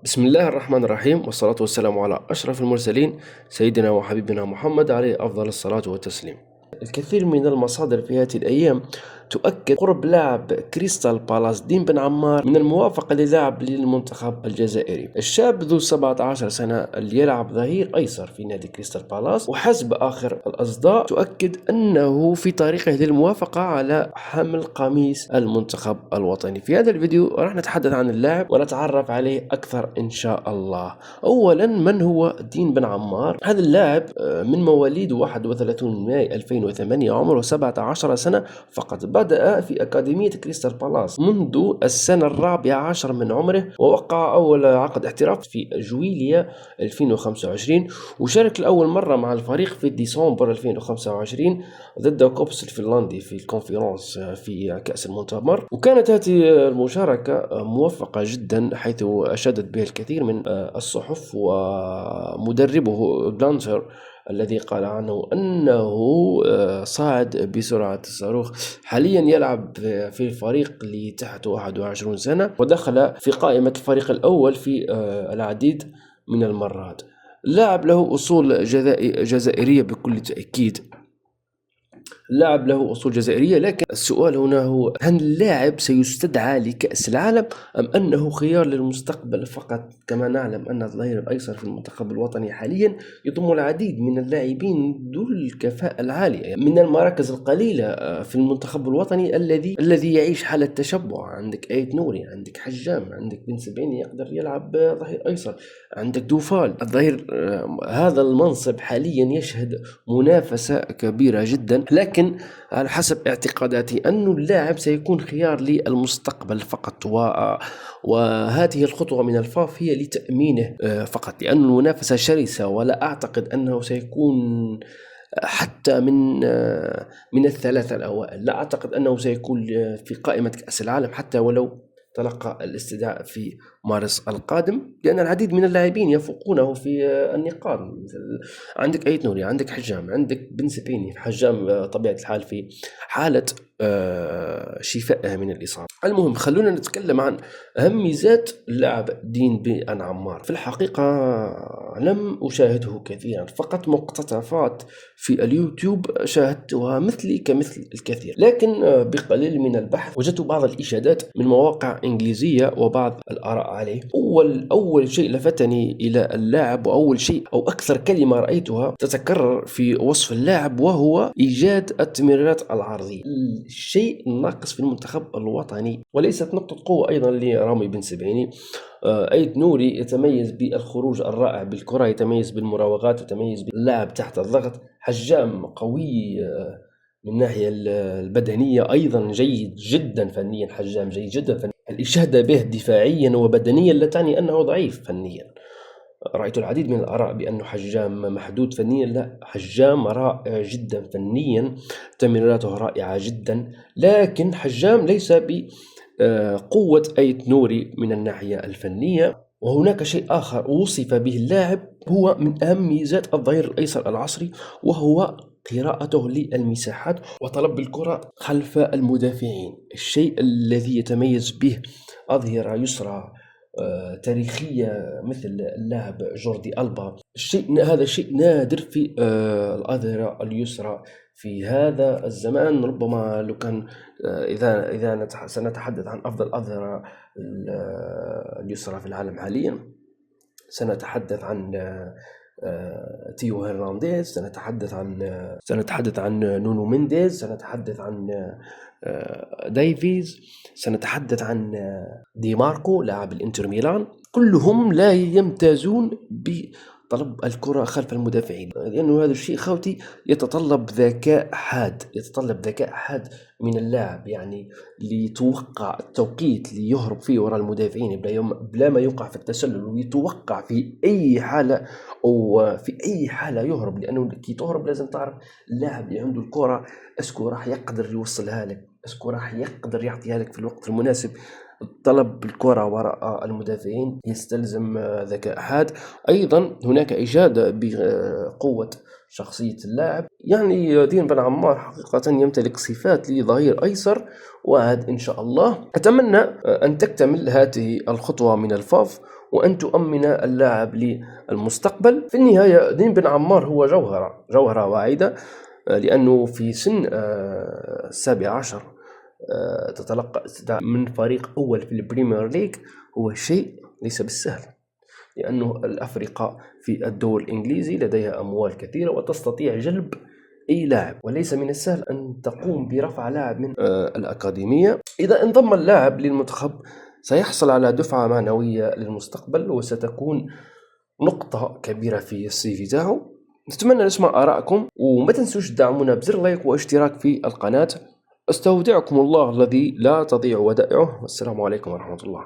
بسم الله الرحمن الرحيم، والصلاة والسلام على أشرف المرسلين سيدنا وحبيبنا محمد عليه أفضل الصلاة والتسليم. الكثير من المصادر في هذه الأيام تؤكد قرب لاعب كريستال بالاس دين بن عمار من الموافقة للعب للمنتخب الجزائري. الشاب ذو 17 سنة اللي يلعب ظهير أيسر في نادي كريستال بالاس، وحسب آخر الأصداء تؤكد أنه في طريقه للموافقة على حمل قميص المنتخب الوطني. في هذا الفيديو راح نتحدث عن اللاعب ونتعرف عليه أكثر إن شاء الله. أولا، من هو دين بن عمار؟ هذا اللاعب من مواليد 31 ماي 2008، عمره 17 سنة فقط. بدأ في أكاديمية كريستال بالاس منذ السنة 14 من عمره، ووقع أول عقد احتراف في جويليا 2025، وشارك لأول مرة مع الفريق في ديسمبر 2025 ضد كوبس الفنلندي في الكونفرنس في كأس المؤتمر. وكانت هذه المشاركة موفقة جدا، حيث أشادت به الكثير من الصحف، ومدربه جلانتر الذي قال عنه أنه صاعد بسرعة الصاروخ. حاليا يلعب في الفريق اللي تحت 21 سنة، ودخل في قائمة الفريق الأول في العديد من المرات. اللاعب له أصول جزائرية بكل تأكيد، اللاعب له أصول جزائرية، لكن السؤال هنا هو: هل اللاعب سيستدعى لكأس العالم أم أنه خيار للمستقبل فقط؟ كما نعلم أن الظهير الأيسر في المنتخب الوطني حاليا يضم العديد من اللاعبين ذو الكفاءة العالية من المراكز القليلة في المنتخب الوطني الذي يعيش حالة تشبع. عندك آيت نوري، عندك حجام، عندك بن سبعيني يقدر يلعب ظهير أيسر، عندك دوفال الظهير. هذا المنصب حاليا يشهد منافسة كبيرة جدا، لكن على حسب اعتقاداتي أن اللاعب سيكون خيار للمستقبل فقط، وهذه الخطوة من الفاف هي لتأمينه فقط، لأن المنافسة شرسة، ولا أعتقد أنه سيكون حتى من الثلاثة الأوائل. لا أعتقد أنه سيكون في قائمة كأس العالم حتى ولو تلقى الاستدعاء في مارس القادم، لأن العديد من اللاعبين يفوقونه في النقاط. عندك أيت نوري، عندك حجام، عندك بن سبيني. حجام طبيعة الحال في حالة شفائه من الإصابة. المهم، خلونا نتكلم عن أهم ميزات اللاعب دين بن عمار. في الحقيقة لم أشاهده كثيرا، فقط مقتطفات في اليوتيوب شاهدتها مثلي كمثل الكثير، لكن بقليل من البحث وجدت بعض الإشادات من مواقع إنجليزية وبعض الآراء عليه. أول شيء لفتني إلى اللاعب، وأول شيء أو أكثر كلمة رأيتها تتكرر في وصف اللاعب، وهو إيجاد التمريرات العرضية، الشيء الناقص في المنتخب الوطني، وليست نقطة قوة أيضا لرامي بن سبعيني. أيت نوري يتميز بالخروج الرائع بالكرة، يتميز بالمراوغات، يتميز باللعب تحت الضغط. حجام قوي من الناحية البدنية، أيضا جيد جدا فنيا. حجام جيد جدا فنيا. الإشادة به دفاعيا وبدنيا لا تعني أنه ضعيف فنيا. رأيت العديد من الآراء بأنه حجام محدود فنيا. لا، حجام رائع جدا فنيا، تمريراته رائعة جدا، لكن حجام ليس بقوة أيت نوري من الناحية الفنية. وهناك شيء آخر وصف به اللاعب هو من أهم ميزات الظهير الأيسر العصري، وهو قراءته للمساحات وطلب الكرة خلف المدافعين، الشيء الذي يتميز به أظهرة يسرى تاريخية مثل اللاعب جوردي ألبا. هذا شيء نادر في الأظهرة اليسرى في هذا الزمان. ربما لو كان إذا سنتحدث عن أفضل الأظهرة اليسرى في العالم حاليا، سنتحدث عن تيو هرنانديز، سنتحدث عن نونو مينديز، سنتحدث عن دايفيز، سنتحدث عن دي ماركو لاعب الانتر ميلان. كلهم لا يمتازون بطلب الكرة خلف المدافعين، لأنه هذا الشيء خوتي يتطلب ذكاء حاد من اللاعب، يعني ليتوقع التوقيت ليهرب فيه وراء المدافعين بلا ما يوقع في التسلل، ويتوقع في أي حالة أو في أي حالة يهرب، لأنه كي تهرب لازم تعرف اللاعب اللي عنده الكرة اسكو راح يقدر يوصلها لك، اسكو راح يقدر يعطيها لك في الوقت المناسب. طلب الكرة وراء المدافعين يستلزم ذكاء حاد. أيضا هناك إشادة بقوة شخصية اللاعب، يعني دين بن عمار حقيقة يمتلك صفات لظهير أيسر واعد إن شاء الله. أتمنى أن تكتمل هذه الخطوة من الفاف، وأن تؤمن اللاعب للمستقبل. في النهاية دين بن عمار هو جوهرة واعدة، لأنه في سن 17 تتلقى من فريق أول في البريمير ليج، هو شيء ليس بالسهل، لأنه الأفرقة في الدوري الإنجليزي لديها أموال كثيرة وتستطيع جلب أي لاعب، وليس من السهل أن تقوم برفع لاعب من الأكاديمية. إذا انضم اللاعب للمنتخب سيحصل على دفعة معنوية للمستقبل، وستكون نقطة كبيرة في السي في تاعو. نتمنى نسمع آراءكم، وما تنسوش تدعمونا بزر لايك واشتراك في القناة. استودعكم الله الذي لا تضيع ودائعه، والسلام عليكم ورحمة الله.